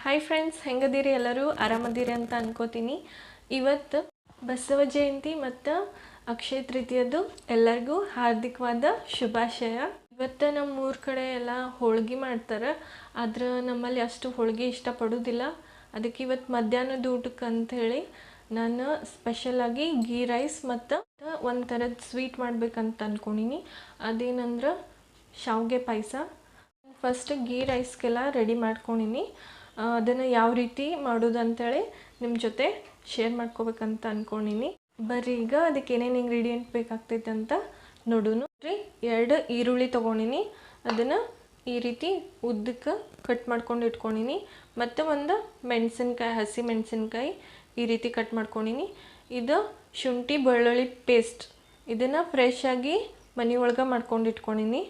Hi friends, ಹೆಂಗದೀರಿ? ಎಲ್ಲರೂ ಆರಾಮದೀರಿ ಅಂತ ಅನ್ಕೋತೀನಿ. ಇವತ್ತು ಬಸವ ಜಯಂತಿ ಮತ್ತು ಅಕ್ಷಯ ತೃತೀಯದ್ದು ಎಲ್ಲರಿಗೂ ಹಾರ್ದಿಕವಾದ ಶುಭಾಶಯ. ಇವತ್ತು ನಮ್ಮ ಊರ ಕಡೆ ಎಲ್ಲ ಹೋಳ್ಗೆ ಮಾಡ್ತಾರೆ, ಆದ್ರೆ ನಮ್ಮಲ್ಲಿ ಅಷ್ಟು ಹೋಳ್ಗೆ ಇಷ್ಟಪಡೋದಿಲ್ಲ. ಅದಕ್ಕೆ ಇವತ್ತು ಮಧ್ಯಾಹ್ನದ ಊಟಕ್ಕೆ ಅಂಥೇಳಿ ನಾನು ಸ್ಪೆಷಲಾಗಿ ಗೀ ರೈಸ್ ಮತ್ತು ಒಂದು ಥರದ ಸ್ವೀಟ್ ಮಾಡ್ಬೇಕಂತ ಅಂದ್ಕೊಂಡೀನಿ. ಅದೇನಂದ್ರೆ ಶಾವಿಗೆ ಪಾಯಸ. ಫಸ್ಟ್ ಗೀ ರೈಸ್ಗೆಲ್ಲ ರೆಡಿ ಮಾಡ್ಕೊಂಡೀನಿ. ಅದನ್ನು ಯಾವ ರೀತಿ ಮಾಡೋದು ಅಂಥೇಳಿ ನಿಮ್ಮ ಜೊತೆ ಶೇರ್ ಮಾಡ್ಕೋಬೇಕಂತ ಅಂದ್ಕೊಂಡೀನಿ. ಬರ್ರಿ ಈಗ ಅದಕ್ಕೆ ಏನೇನು ಇಂಗ್ರೀಡಿಯೆಂಟ್ ಬೇಕಾಗ್ತೈತೆ ಅಂತ ನೋಡೋಣ ರೀ. 2 ಈರುಳ್ಳಿ ತೊಗೊಂಡಿನಿ, ಅದನ್ನು ಈ ರೀತಿ ಉದ್ದಕ್ಕೆ ಕಟ್ ಮಾಡ್ಕೊಂಡು ಇಟ್ಕೊಂಡೀನಿ. ಮತ್ತು ಒಂದು ಮೆಣಸಿನ್ಕಾಯಿ, ಹಸಿ ಮೆಣಸಿನ್ಕಾಯಿ ಈ ರೀತಿ ಕಟ್ ಮಾಡ್ಕೊಂಡೀನಿ. ಇದು ಶುಂಠಿ ಬೆಳ್ಳುಳ್ಳಿ ಪೇಸ್ಟ್, ಇದನ್ನು ಫ್ರೆಶಾಗಿ ಮನೆಯೊಳಗೆ ಮಾಡ್ಕೊಂಡು ಇಟ್ಕೊಂಡೀನಿ.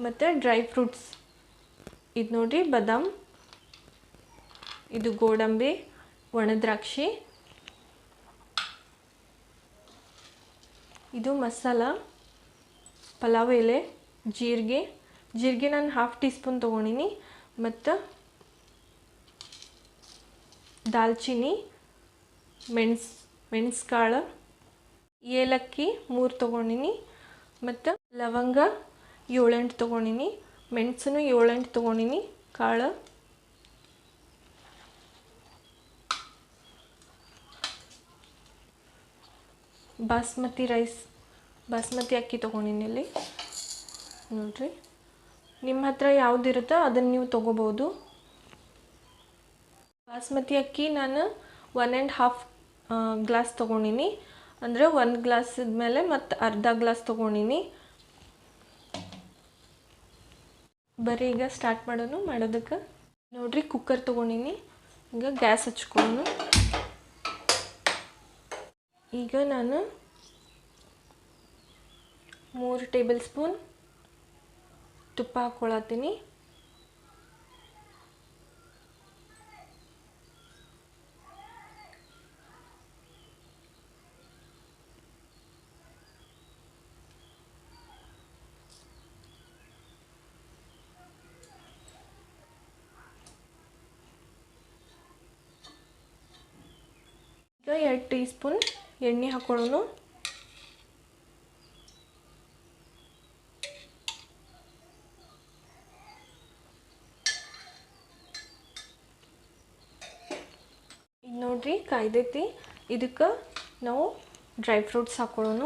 ಮತ್ತು ಡ್ರೈ ಫ್ರೂಟ್ಸ್, ಇದು ನೋಡಿರಿ, ಬಾದಾಮ್, ಇದು ಗೋಡಂಬಿ, ಒಣ ದ್ರಾಕ್ಷಿ, ಇದು ಮಸಾಲ, ಪಲಾವ್ ಎಲೆ, ಜೀರಿಗೆ ನಾನು 1/2 ಟೀ ಸ್ಪೂನ್ ತೊಗೊಂಡಿನಿ. ಮತ್ತು ದಾಲ್ಚಿನ್ನಿ, ಮೆಣಸು ಕಾಳು, ಏಲಕ್ಕಿ 3 ತೊಗೊಂಡಿನಿ. ಮತ್ತು ಲವಂಗ 7-8 ತೊಗೊಂಡಿನಿ. ಮೆಣಸನ್ನು 7-8 ತೊಗೊಂಡಿನಿ. ಕಾಳು, ಬಾಸ್ಮತಿ ಅಕ್ಕಿ ತೊಗೊಂಡಿನಿ. ಇಲ್ಲಿ ನೋಡಿರಿ, ನಿಮ್ಮ ಹತ್ರ ಯಾವುದಿರುತ್ತೋ ಅದನ್ನು ನೀವು ತೊಗೋಬೋದು. ಬಾಸ್ಮತಿ ಅಕ್ಕಿ ನಾನು 1.5 ಗ್ಲಾಸ್ ತೊಗೊಂಡಿನಿ, ಅಂದರೆ 1 ಗ್ಲಾಸದ ಮೇಲೆ ಮತ್ತು ಅರ್ಧ ಗ್ಲಾಸ್ ತೊಗೊಂಡಿನಿ. ಬರೀ ಈಗ ಸ್ಟಾರ್ಟ್ ಮಾಡೋದಕ್ಕೆ ನೋಡಿರಿ, ಕುಕ್ಕರ್ ತೊಗೊಂಡಿನಿ. ಈಗ ಗ್ಯಾಸ್ ಹಚ್ಕೊಳ್ಳೋಣ. ಈಗ ನಾನು 3 ಟೇಬಲ್ ಸ್ಪೂನ್ ತುಪ್ಪ ಹಾಕ್ಕೊಳತ್ತೀನಿ. ಈಗ 2 ಟೀ ಸ್ಪೂನ್ ಎಣ್ಣೆ ಹಾಕೊಳ್ಳೋಣ. ಈಗ ನೋಡ್ರಿ, ಕಾಯ್ದೈತಿ. ಇದಕ್ಕೆ ನಾವು ಡ್ರೈ ಫ್ರೂಟ್ಸ್ ಹಾಕೊಳ್ಳೋಣ.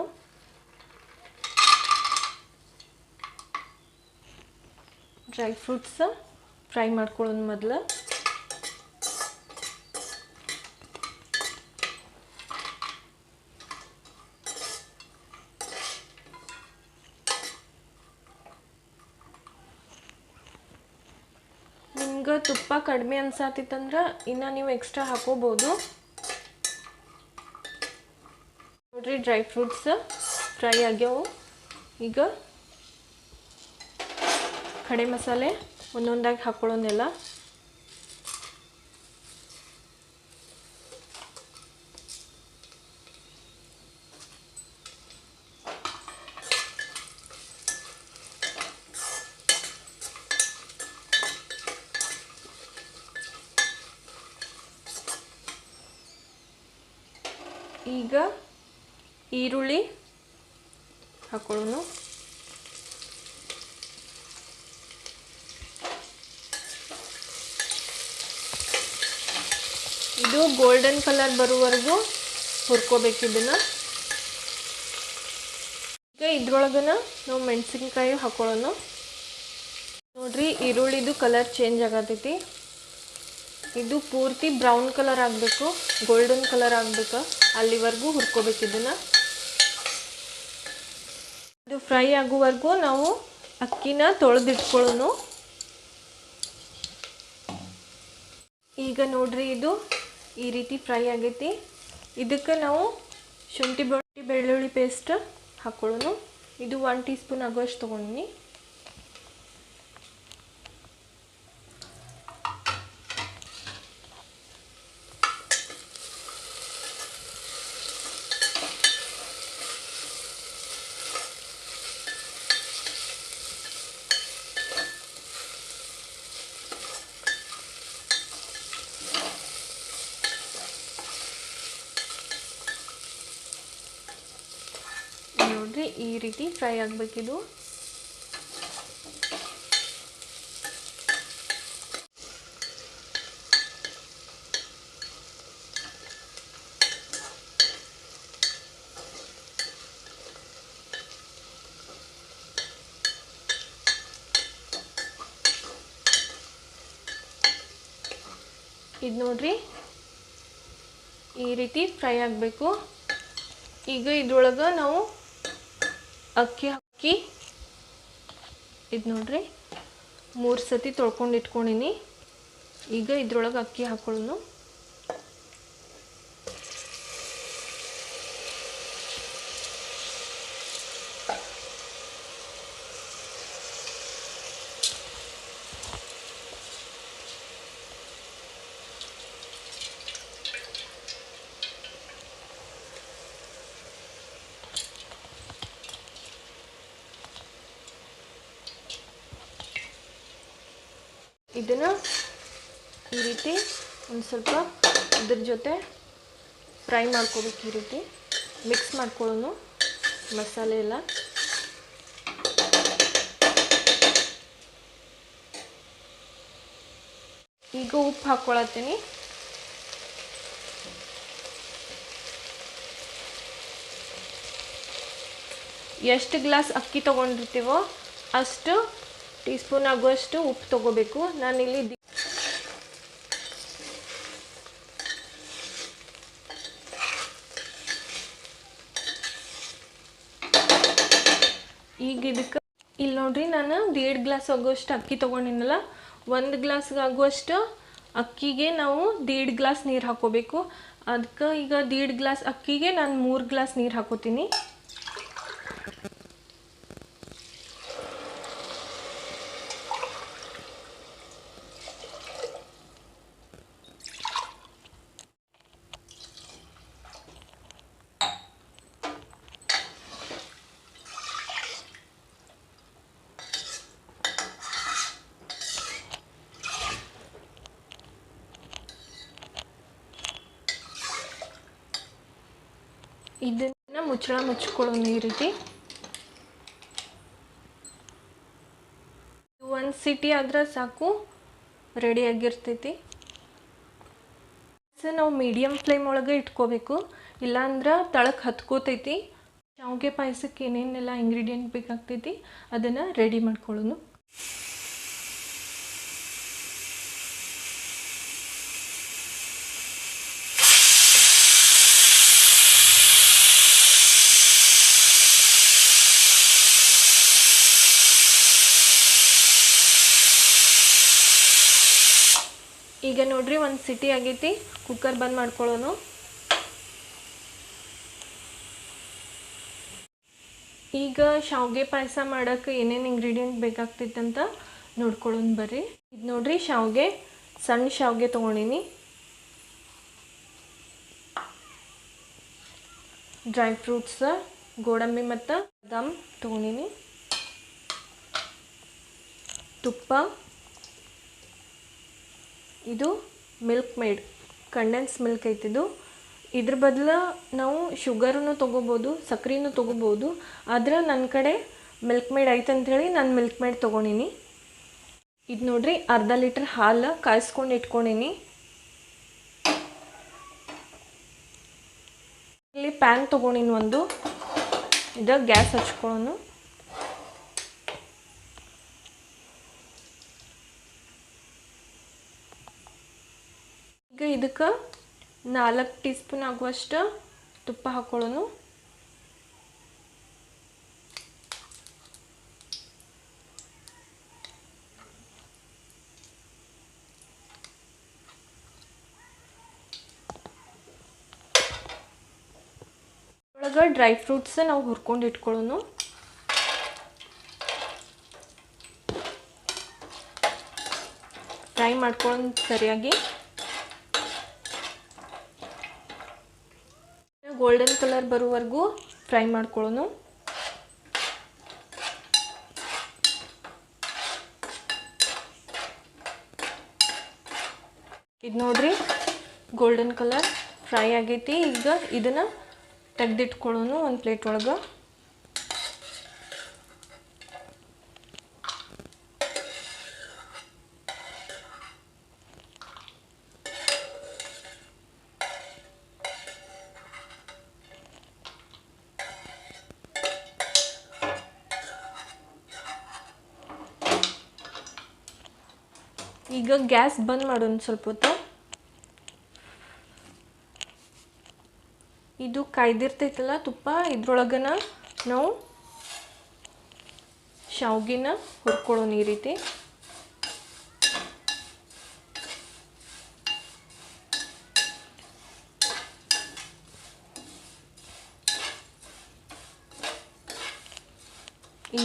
ಡ್ರೈ ಫ್ರೂಟ್ಸ್ ಫ್ರೈ ಮಾಡ್ಕೊಳ್ಳೋಣ ಮೊದಲು. ನಿಮ್ಗೆ ತುಪ್ಪ ಕಡಿಮೆ ಅನ್ಸಾತಿತ್ತಂದ್ರೆ ಇನ್ನು ನೀವು ಎಕ್ಸ್ಟ್ರಾ ಹಾಕೋಬೋದು. ನೋಡ್ರಿ, ಡ್ರೈ ಫ್ರೂಟ್ಸ್ ಫ್ರೈ ಆಗ್ಯಾವು. ಈಗ ಖಡೆ ಮಸಾಲೆ ಒಂದೊಂದಾಗಿ ಹಾಕೊಳ್ಳೋನೆಲ್ಲ. ಈಗ ಈರುಳ್ಳಿ ಹಾಕೊಳ್ಳೋಣ. ಇದು ಗೋಲ್ಡನ್ ಕಲರ್ ಬರುವವರೆಗೂ ಹುರ್ಕೋಬೇಕು ಇದನ್ನು. ಈಗ ಇದ್ರೊಳಗನ ನಾವು ಮೆಣಸಿನ್ಕಾಯಿ ಹಾಕೊಳ್ಳೋಣ. ನೋಡ್ರಿ, ಈರುಳ್ಳಿದು ಕಲರ್ ಚೇಂಜ್ ಆಗತೈತಿ. ಇದು ಪೂರ್ತಿ ಬ್ರೌನ್ ಕಲರ್ ಆಗಬೇಕು, ಗೋಲ್ಡನ್ ಕಲರ್ ಆಗಬೇಕು, ಅಲ್ಲಿವರೆಗೂ ಹುರ್ಕೋಬೇಕು ಇದನ್ನು. ಇದು ಫ್ರೈ ಆಗುವವರೆಗೂ ನಾವು ಅಕ್ಕಿನ ತೊಳೆದಿಟ್ಕೊಳ್ಳೋಣ. ಈಗ ನೋಡ್ರಿ, ಇದು ಈ ರೀತಿ ಫ್ರೈ ಆಗೈತಿ. ಇದಕ್ಕೆ ನಾವು ಶುಂಠಿ ಬೆಳ್ಳುಳ್ಳಿ ಪೇಸ್ಟ್ ಹಾಕೊಳ್ಳೋಣ. ಇದು 1 ಟೀ ಸ್ಪೂನ್ ಆಗುವಷ್ಟು ತೊಗೊಂಡಿನಿ. ನೋಡಿರಿ ಈ ರೀತಿ ಫ್ರೈ ಆಗಬೇಕಿದು. ಇದು ನೋಡ್ರಿ ಈ ರೀತಿ ಫ್ರೈ ಆಗಬೇಕು. ಈಗ ಇದ್ರೊಳಗೆ ನಾವು ಅಕ್ಕಿ ಹಾಕಿ ಇದು ನೋಡ್ರಿ 3 ಸತಿ ತೊಳ್ಕೊಂಡು ಇಟ್ಕೊಂಡಿನಿ. ಈಗ ಇದ್ರೊಳಗೆ ಅಕ್ಕಿ ಹಾಕೊಳ್ಳೋಣ. ಇದನ್ನು ಈ ರೀತಿ ಒಂದು ಸ್ವಲ್ಪ ಇದ್ರ ಜೊತೆ ಫ್ರೈ ಮಾಡ್ಕೋಬೇಕು. ಈ ರೀತಿ ಮಿಕ್ಸ್ ಮಾಡ್ಕೊಳ್ಳೋಣ ಮಸಾಲೆ ಎಲ್ಲ. ಈಗ ಉಪ್ಪು ಹಾಕ್ಕೊಳತ್ತೀನಿ. ಎಷ್ಟು ಗ್ಲಾಸ್ ಅಕ್ಕಿ ತೊಗೊಂಡಿರ್ತೀವೋ ಅಷ್ಟು ಟೀ ಸ್ಪೂನ್ ಆಗುವಷ್ಟು ಉಪ್ಪು ತೊಗೋಬೇಕು. ನಾನಿಲ್ಲಿ ಈಗ ಇದಕ್ಕೆ ಇಲ್ಲಿ ನೋಡ್ರಿ ನಾನು 1.5 ಗ್ಲಾಸ್ ಆಗುವಷ್ಟು ಅಕ್ಕಿ ತೊಗೊಂಡಿನಲ್ಲ, 1 ಗ್ಲಾಸ್ಗೆ ಆಗುವಷ್ಟು ಅಕ್ಕಿಗೆ ನಾವು 1.5 ಗ್ಲಾಸ್ ನೀರು ಹಾಕೋಬೇಕು. ಅದಕ್ಕೆ ಈಗ 1.5 ಗ್ಲಾಸ್ ಅಕ್ಕಿಗೆ ನಾನು 3 ಗ್ಲಾಸ್ ನೀರು ಹಾಕೋತೀನಿ. ಇದನ್ನು ಮುಚ್ಚಳ ಮುಚ್ಕೊಳ್ಳೋಣ ಈ ರೀತಿ. 1 ಸಿಟಿ ಆದ್ರೆ ಸಾಕು, ರೆಡಿಯಾಗಿರ್ತೈತಿ. ನಾವು ಮೀಡಿಯಮ್ ಫ್ಲೇಮ್ ಒಳಗೆ ಇಟ್ಕೋಬೇಕು, ಇಲ್ಲಾಂದ್ರೆ ತಳಕ್ಕೆ ಹತ್ಕೋತೈತಿ. ಶಾವಿಗೆ ಪಾಯಸಕ್ಕೆ ಏನೇನೆಲ್ಲ ಇಂಗ್ರೀಡಿಯೆಂಟ್ ಬೇಕಾಗ್ತೈತಿ ಅದನ್ನು ರೆಡಿ ಮಾಡ್ಕೊಳ್ಳೋಣ. ಈಗ ನೋಡ್ರಿ 1 ಸಿಟಿ ಆಗೈತಿ. ಕುಕ್ಕರ್ ಬಂದ್ ಮಾಡ್ಕೊಳ್ಳೋಣ. ಈಗ ಶಾವಿಗೆ ಪಾಯಸ ಮಾಡೋಕ್ಕೆ ಏನೇನು ಇಂಗ್ರೀಡಿಯೆಂಟ್ ಬೇಕಾಗ್ತೈತೆ ಅಂತ ನೋಡ್ಕೊಳ್ಳೋಣ ಬರ್ರಿ. ಇದು ನೋಡ್ರಿ ಶಾವಿಗೆ, ಸಣ್ಣ ಶಾವಿಗೆ ತೊಗೊಂಡಿನಿ. ಡ್ರೈ ಫ್ರೂಟ್ಸ್, ಗೋಡಂಬಿ ಮತ್ತು ಬಾದಾಮ್ ತೊಗೊಂಡಿನಿ. ತುಪ್ಪ, ಇದು ಮಿಲ್ಕ್ ಮೇಡ್ ಕಂಡೆನ್ಸ್ ಮಿಲ್ಕ್ ಐತಿದು. ಇದ್ರ ಬದಲು ನಾವು ಶುಗರನ್ನು ತೊಗೋಬೋದು, ಸಕ್ಕರೆನೂ ತೊಗೋಬೋದು. ಆದರೆ ನನ್ನ ಕಡೆ ಮಿಲ್ಕ್ ಮೇಡ್ ಐತೆ ಅಂಥೇಳಿ ನಾನು ಮಿಲ್ಕ್ ಮೇಡ್ ತೊಗೊಂಡಿನಿ. ಇದು ನೋಡ್ರಿ 1/2 ಲೀಟ್ರ್ ಹಾಲು ಕಾಯಿಸ್ಕೊಂಡು ಇಟ್ಕೊಂಡಿನಿ. ಇಲ್ಲಿ ಪ್ಯಾನ್ ತೊಗೊಂಡಿನಿ ಒಂದು. ಇದು ಗ್ಯಾಸ್ ಹಚ್ಕೊಳ್ಳೋಣ. ಈಗ ಇದಕ್ಕೆ 4 ಟೀ ಸ್ಪೂನ್ ಆಗುವಷ್ಟು ತುಪ್ಪ ಹಾಕೊಳ್ಳೋಣ. ಒಳಗೆ ಡ್ರೈ ಫ್ರೂಟ್ಸ್ ನಾವು ಹುರ್ಕೊಂಡು ಇಟ್ಕೊಳ್ಳೋಣ. ಫ್ರೈ ಮಾಡ್ಕೊಳ್ಳೋಣ ಸರಿಯಾಗಿ. ಗೋಲ್ಡನ್ ಕಲರ್ ಬರುವವರೆಗೂ ಫ್ರೈ ಮಾಡ್ಕೊಳ್ಳೋಣ. ಇದು ನೋಡ್ರಿ ಗೋಲ್ಡನ್ ಕಲರ್ ಫ್ರೈ ಆಗೈತಿ. ಈಗ ಇದನ್ನು ತೆಗೆದಿಟ್ಕೊಳ್ಳೋಣ ಒಂದು ಪ್ಲೇಟ್ ಒಳಗೆ. ಈಗ ಗ್ಯಾಸ್ ಬಂದ್ ಮಾಡೋಣ ಸ್ವಲ್ಪ ಹೊತ್ತು. ಇದು ಕಾಯ್ದಿರ್ತೈತಲ್ಲ ತುಪ್ಪ, ಇದ್ರೊಳಗನ ನಾವು ಶಾವ್ಗಿನ ಹುರ್ಕೊಳ್ಳೋಣ ಈ ರೀತಿ.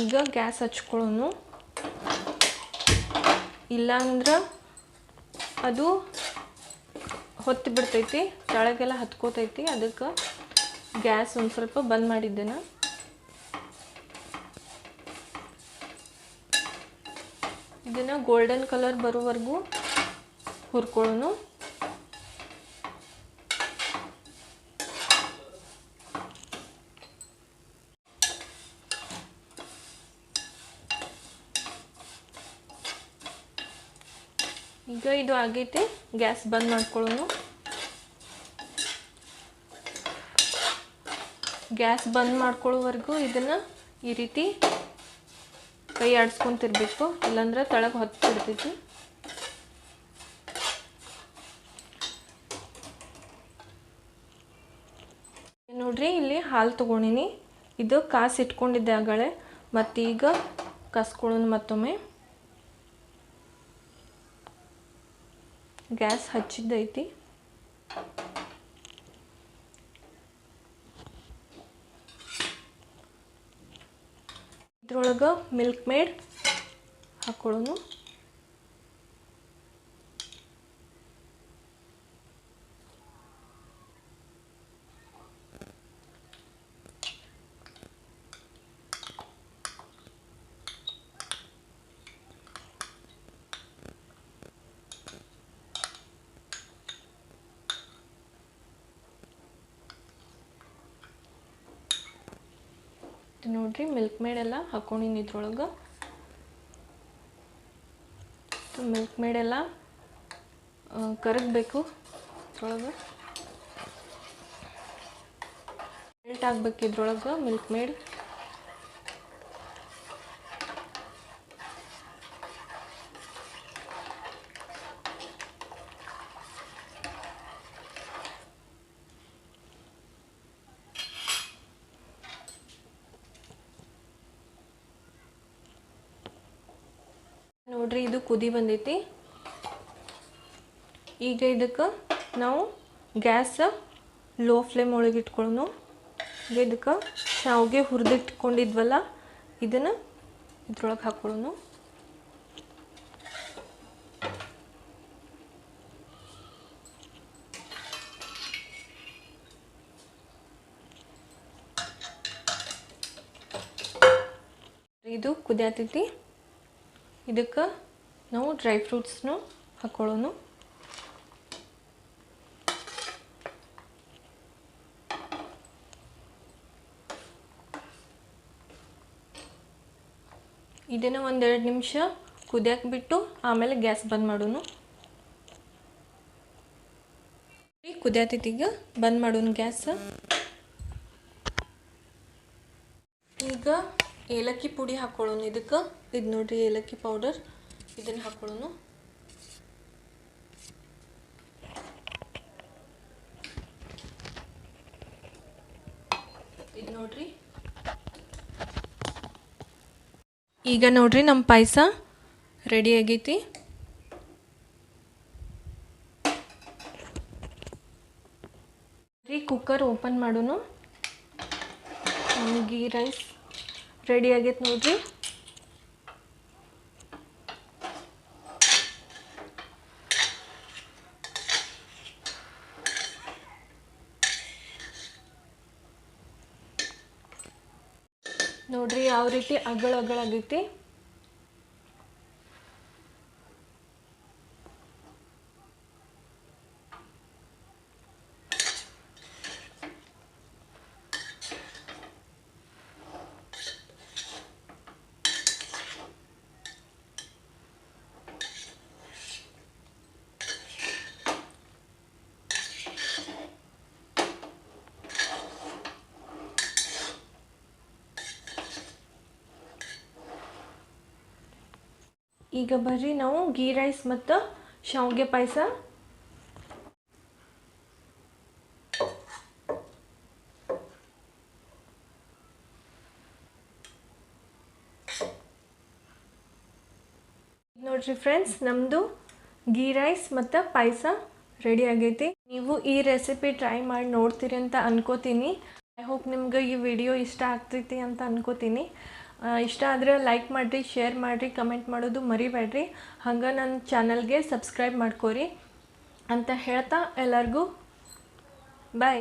ಈಗ ಗ್ಯಾಸ್ ಹಚ್ಕೊಳ್ಳೋಣ, ಇಲ್ಲಾಂದ್ರೆ ಅದು ಹೊತ್ತು ಬಿಡ್ತೈತಿ, ಕೆಳಗೆಲ್ಲ ಹತ್ಕೋತೈತಿ. ಅದಕ್ಕೆ ಗ್ಯಾಸ್ ಒಂದು ಸ್ವಲ್ಪ ಬಂದ್ ಮಾಡಿದ್ದೇನೆ. ಇದನ್ನು ಗೋಲ್ಡನ್ ಕಲರ್ ಬರೋವರೆಗೂ ಹುರ್ಕೊಳ್ಳೋಣ. ಈಗ ಇದು ಆಗೈತೆ, ಗ್ಯಾಸ್ ಬಂದ್ ಮಾಡ್ಕೊಳ್ಳೋಣ. ಗ್ಯಾಸ್ ಬಂದ್ ಮಾಡ್ಕೊಳ್ಳೋವರೆಗೂ ಇದನ್ನು ಈ ರೀತಿ ಕೈ ಆಡಿಸ್ಕೊಂತಿರ್ಬೇಕು, ಇಲ್ಲಾಂದ್ರೆ ತಳಗೆ ಹೊತ್ತಿಡ್ತೈತಿ. ನೋಡ್ರಿ, ಇಲ್ಲಿ ಹಾಲು ತೊಗೊಂಡಿನಿ. ಇದು ಕಾಸು ಇಟ್ಕೊಂಡಿದ್ದೆ ಆಗಳೆ, ಮತ್ತೀಗ ಕಸ್ಕೊಳ್ಳೋಣ. ಮತ್ತೊಮ್ಮೆ ಗ್ಯಾಸ್ ಹಚ್ಚಿದ್ದೈತಿ. ಇದ್ರೊಳಗೆ ಮಿಲ್ಕ್ ಮೇಡ್ ಹಾಕೊಳ್ಳೋಣ. ನೋಡ್ರಿ, ಮಿಲ್ಕ್ ಮೇಡ್ ಎಲ್ಲ ಹಾಕೊಂಡಿನಿ ಇದ್ರೊಳಗೆ. ಮಿಲ್ಕ್ ಮೇಡ್ ಎಲ್ಲ ಕರಗಬೇಕು, ಇದ್ರೊಳಗೆ ಮೆಲ್ಟ್ ಆಗ್ಬೇಕು. ಇದ್ರೊಳಗೆ ಮಿಲ್ಕ್ ಮೇಡ್ ನೋಡ್ರಿ, ಇದು ಕುದಿ ಬಂದೈತಿ. ಈಗ ಇದಕ್ಕೆ ನಾವು ಗ್ಯಾಸ್ ಲೋ ಫ್ಲೇಮ್ ಒಳಗೆ ಇಟ್ಕೊಳ್ಳೋಣ. ಈಗ ಇದಕ್ಕೆ ಶಾವಿಗೆ ಹುರಿದಿಟ್ಕೊಂಡಿದ್ವಲ್ಲ, ಇದನ್ನು ಇದ್ರೊಳಗೆ ಹಾಕೊಳ್ಳೋಣ. ಇದು ಕುದಿಯತೈತಿ. ಇದಕ್ಕೆ ನಾವು ಡ್ರೈ ಫ್ರೂಟ್ಸ್ನು ಹಾಕೊಳ್ಳೋಣ. ಇದನ್ನು ಒಂದೆರಡು ನಿಮಿಷ ಕುದಿಯಕ್ಕೆ ಬಿಟ್ಟು ಆಮೇಲೆ ಗ್ಯಾಸ್ ಬಂದ್ ಮಾಡೋಣ. ಕುದಿಯತೈತಿ, ಈಗ ಬಂದ್ ಮಾಡೋಣ ಗ್ಯಾಸ್. ಈಗ ಏಲಕ್ಕಿ ಪುಡಿ ಹಾಕೊಳ್ಳೋಣ ಇದಕ್ಕೆ. ಇದು ನೋಡ್ರಿ ಏಲಕ್ಕಿ ಪೌಡರ್, ಇದನ್ನು ಹಾಕೊಳ್ಳೋಣ. ಇದು ನೋಡ್ರಿ, ಈಗ ನೋಡ್ರಿ ನಮ್ಮ ಪಾಯಸ ರೆಡಿ ಆಗೈತಿ. ಕುಕ್ಕರ್ ಓಪನ್ ಮಾಡೋಣ. ಗೀ ರೈಸ್ ರೆಡಿ ಆಗೈತೆ ನೋಡ್ರಿ. ನೋಡ್ರಿ ಯಾವ ರೀತಿ ಅಗಳಾಗೈತಿ. ಈಗ ಬರ್ರಿ ನಾವು ಗೀ ರೈಸ್ ಮತ್ತು ಶಾವಿಗೆ ಪಾಯಸ ನೋಡ್ರಿ ಫ್ರೆಂಡ್ಸ್, ನಮ್ಮದು ಗೀ ರೈಸ್ ಮತ್ತು ಪಾಯಸ ರೆಡಿ ಆಗೈತಿ. ನೀವು ಈ ರೆಸಿಪಿ ಟ್ರೈ ಮಾಡಿ ನೋಡ್ತೀರಿ ಅಂತ ಅನ್ಕೋತೀನಿ. ಐ ಹೋಪ್ ನಿಮ್ಗೆ ಈ ವಿಡಿಯೋ ಇಷ್ಟ ಆಗ್ತೈತಿ ಅಂತ ಅನ್ಕೋತೀನಿ. ಇಷ್ಟ ಆದರೆ ಲೈಕ್ ಮಾಡಿರಿ, ಶೇರ್ ಮಾಡಿರಿ, ಕಮೆಂಟ್ ಮಾಡೋದು ಮರಿಬೇಡ್ರಿ. ಹಂಗೆ ನನ್ನ ಚಾನಲ್ಗೆ ಸಬ್ಸ್ಕ್ರೈಬ್ ಮಾಡ್ಕೋರಿ ಅಂತ ಹೇಳ್ತಾ ಎಲ್ಲರಿಗೂ ಬಾಯ್.